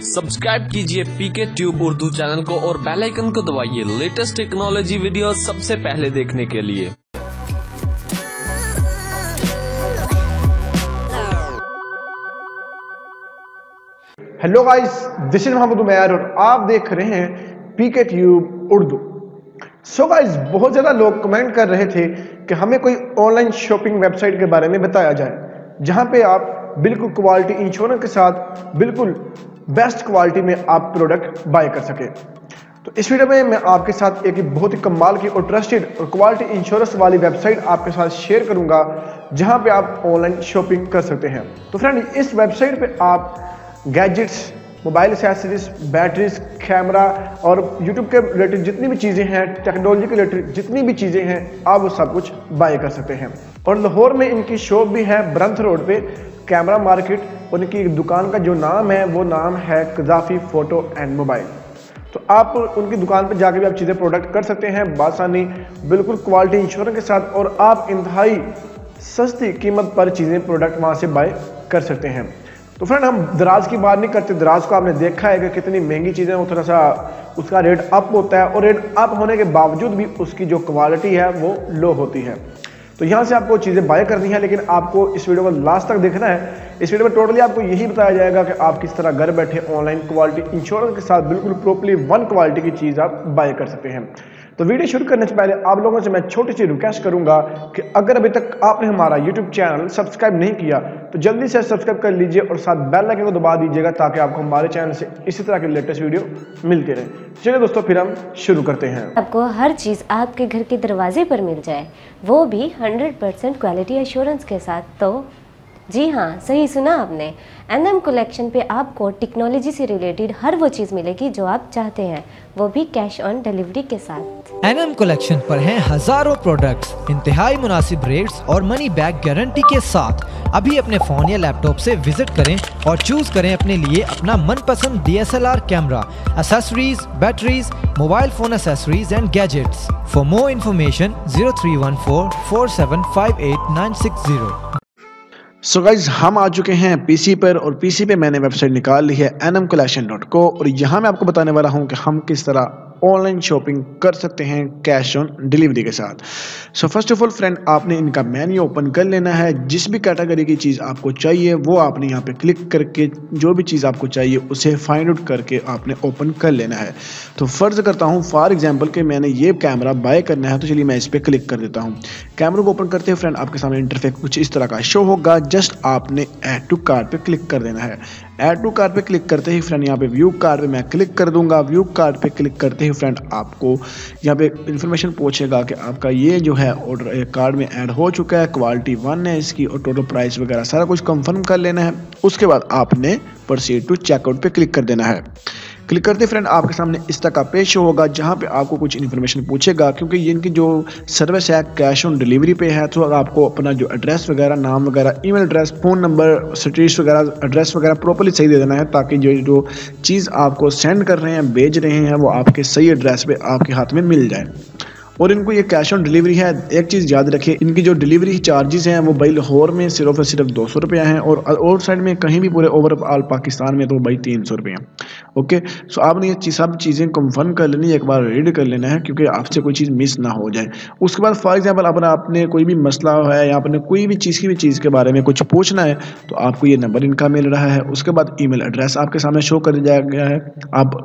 Subscribe कीजिए पीके tube Urdu channel को और बेल आइकन को दबाइए लेटेस्ट टेक्नोलॉजी वीडियो सबसे पहले देखने के लिए। Hello guys, this is Mohammad Umair और आप देख रहे हैं PK tube Urdu. So guys, बहुत ज़्यादा लोग कमेंट कर रहे थे कि हमें कोई ऑनलाइन शॉपिंग वेबसाइट के बारे में बताया जाए जहां पे आप बिल्कुल क्वालिटी इंश्योरेंस के साथ बिल्कुल बेस्ट क्वालिटी में आप प्रोडक्ट बाय कर सकें। तो इस वीडियो में मैं आपके साथ एक बहुत ही कमाल की और ट्रस्टेड और क्वालिटी इंश्योरेंस वाली वेबसाइट आपके साथ शेयर करूंगा जहां पे आप ऑनलाइन शॉपिंग कर सकते हैं। तो फ्रेंड, इस वेबसाइट पे आप gadgets, mobile accessories, batteries, camera और यूट्यूब के रिलेटेड जितनी भी चीज़ें हैं, टेक्नोलॉजी के रिलेटेड जितनी भी चीज़ें हैं, आप वो सब कुछ बाय कर सकते हैं। और लाहौर में इनकी शॉप भी है ब्रंथ रोड पे, कैमरा मार्केट, और इनकी दुकान का जो नाम है वो नाम है कज़ाफी फ़ोटो एंड मोबाइल। तो आप उनकी दुकान पर जाकर भी आप चीज़ें प्रोडक्ट कर सकते हैं बासानी, बिल्कुल क्वालिटी इंश्योरेंस के साथ, और आप इंतहाई सस्ती कीमत पर चीज़ें प्रोडक्ट वहाँ से बाय कर सकते हैं। तो फ्रेंड, हम दराज की बात नहीं करते। दराज को आपने देखा है कि कितनी महंगी चीज़ें, वो थोड़ा सा उसका रेट अप होता है और रेट अप होने के बावजूद भी उसकी जो क्वालिटी है वो लो होती है। तो यहाँ से आपको चीज़ें बाय करनी है, लेकिन आपको इस वीडियो को लास्ट तक देखना है। इस वीडियो में टोटली आपको यही बताया जाएगा कि आप किस तरह घर बैठे ऑनलाइन क्वालिटी इंश्योरेंस के साथ बिल्कुल प्रॉपर्ली वन क्वालिटी की चीज़ आप बाय कर सकते हैं। तो वीडियो शुरू करने से पहले आप लोगों से मैं छोटी सी रिक्वेस्ट करूंगा कि अगर अभी तक आपने हमारा यूट्यूब चैनल सब्सक्राइब नहीं किया तो जल्दी से सब्सक्राइब कर लीजिए और साथ बेल आइकन को दबा दीजिएगा ताकि आपको हमारे चैनल से इसी तरह के लेटेस्ट वीडियो मिलते रहे। चलिए दोस्तों, फिर हम शुरू करते हैं। आपको हर चीज़ आपके घर के दरवाजे पर मिल जाए, वो भी 100% क्वालिटी एश्योरेंस के साथ। तो जी हाँ, सही सुना आपने। एनएम कलेक्शन पे आपको टेक्नोलॉजी से रिलेटेड हर वो चीज़ मिलेगी जो आप चाहते हैं, वो भी कैश ऑन डिलीवरी के साथ। एनएम कलेक्शन पर हैं हजारों प्रोडक्ट्स, इंतहाई मुनासिब रेट्स और मनी बैक गारंटी के साथ। अभी अपने फोन या लैपटॉप से विजिट करें और चूज करें अपने लिए अपना मनपसंद DSLR camera, accessories, batteries, mobile phone accessories and gadgets. For more information 0314 4758 960। So guys, हम आ चुके हैं पीसी पर और पीसी पे मैंने वेबसाइट निकाल ली है nmcollection.co और यहाँ मैं आपको बताने वाला हूँ कि हम किस तरह ऑनलाइन शॉपिंग कर सकते हैं कैश ऑन डिलीवरी के साथ। So first of all friend, आपने इनका मेन्यू ओपन कर लेना है। जिस भी कैटेगरी की चीज़ आपको चाहिए वो आपने यहाँ पे क्लिक करके जो भी चीज़ आपको चाहिए उसे फाइंड आउट करके आपने ओपन कर लेना है। तो फर्ज करता हूँ फॉर एग्जाम्पल कि मैंने ये कैमरा बाय करना है, तो चलिए मैं इस पर क्लिक कर देता हूँ। कैमरा को ओपन करते हैं फ्रेंड, आपके सामने इंटरफेस कुछ इस तरह का शो होगा। जस्ट आपने ऐड टू कार्ट पे क्लिक कर देना है। ऐड टू कार्ट पे क्लिक करते ही फ्रेंड यहाँ पे व्यू कार्ट पे मैं क्लिक कर दूंगा। व्यू कार्ट पे क्लिक करते ही फ्रेंड आपको यहाँ पे इन्फॉर्मेशन पूछेगा कि आपका ये जो है ऑर्डर कार्ड में ऐड हो चुका है, क्वालिटी 1 है इसकी और टोटल प्राइस वगैरह सारा कुछ कंफर्म कर लेना है। उसके बाद आपने प्रोसीड टू चेकआउट पे क्लिक कर देना है। क्लिक करते फ्रेंड आपके सामने इस तरह का पेज होगा जहां पे आपको कुछ इन्फॉर्मेशन पूछेगा, क्योंकि ये इनकी जो सर्विस है कैश ऑन डिलीवरी पे है। तो आपको अपना जो एड्रेस वगैरह, नाम वगैरह, email address, phone number, street वगैरह, एड्रेस वगैरह प्रॉपर्ली सही दे देना है ताकि जो चीज़ आपको सेंड कर रहे हैं, भेज रहे हैं, वो आपके सही एड्रेस पे आपके हाथ में मिल जाए। और इनको ये कैश ऑन डिलीवरी है। एक चीज़ याद रखिए, इनकी जो डिलीवरी चार्जेस हैं वो भाई लाहौर में सिर्फ 200 रुपये हैं और आउट साइड में कहीं भी पूरे ओवरऑल पाकिस्तान में तो भाई 300 रुपये हैं। ओके, सो आपने ये सब चीज़ें कंफर्म कर लेनी, एक बार रीड कर लेना है क्योंकि आपसे कोई चीज़ मिस ना हो जाए। उसके बाद फॉर एग्जाम्पल अपना आपने कोई भी मसला है या आपने कोई भी चीज़ के बारे में कुछ पूछना है तो आपको ये नंबर इनका मिल रहा है। उसके बाद ईमेल एड्रेस आपके सामने शो कर दिया गया है। आप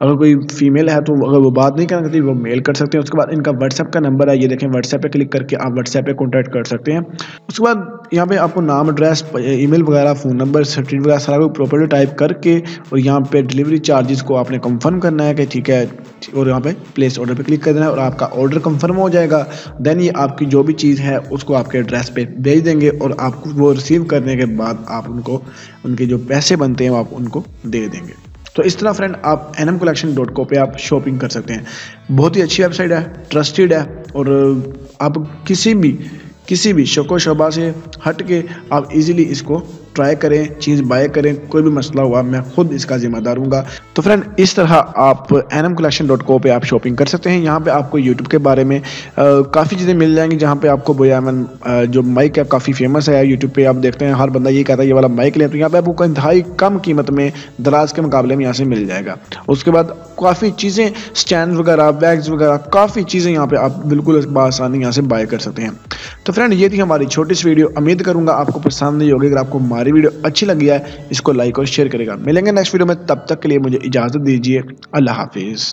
अगर कोई फीमेल है तो अगर वो बात नहीं करना चाहती वो मेल कर सकते हैं। उसके बाद इनका व्हाट्सएप का नंबर है, ये देखें, व्हाट्सएप पे क्लिक करके आप व्हाट्सएप पे कॉन्टैक्ट कर सकते हैं। उसके बाद यहाँ पे आपको नाम, एड्रेस, ईमेल वगैरह, फ़ोन नंबर, स्ट्रीट वगैरह सारा कुछ प्रॉपर्ली टाइप करके और यहाँ पे डिलीवरी चार्जेस को आपने कंफर्म करना है कि ठीक है, और यहाँ पे प्लेस ऑर्डर पे क्लिक कर देना है और आपका ऑर्डर कंफर्म हो जाएगा। देन ये आपकी जो भी चीज़ है उसको आपके एड्रेस पे भेज देंगे और आपको वो रिसीव करने के बाद आप उनको उनके जो पैसे बनते हैं वो आप उनको दे देंगे। तो इस तरह फ्रेंड आप nmcollection.co पे आप शॉपिंग कर सकते हैं। बहुत ही अच्छी वेबसाइट है, ट्रस्टेड है और आप किसी भी शको शोबा से हट के आप इजीली इसको ट्राई करें, चीज़ बाय करें, कोई भी मसला हुआ मैं खुद इसका जिम्मेदार हूँगा। तो फ्रेंड इस तरह आप nmcollection.co पे आप शॉपिंग कर सकते हैं। यहाँ पे आपको यूट्यूब के बारे में काफ़ी चीज़ें मिल जाएंगी, जहाँ पे आपको बोयामन जो माइक है काफ़ी फेमस है यूट्यूब पे, आप देखते हैं हर बंदा ये कहता है ये वाला माइक लें, तो यहाँ पे आपको इंतहाई कम कीमत में दराज के मुकाबले में यहाँ से मिल जाएगा। उसके बाद काफ़ी चीज़ें, स्टैंड वगैरह, बैग्स वगैरह, काफ़ी चीज़ें यहाँ पे आप बिल्कुल बआसानी यहाँ से बाय कर सकते हैं। तो फ्रेंड ये थी हमारी छोटी सी वीडियो, उम्मीद करूँगा आपको पसंद नहीं होगी। अगर आपको हमारी वीडियो अच्छी लगी है इसको लाइक और शेयर करेगा। मिलेंगे नेक्स्ट वीडियो में, तब तक के लिए मुझे इजाज़त दीजिए। अल्लाह हाफिज़।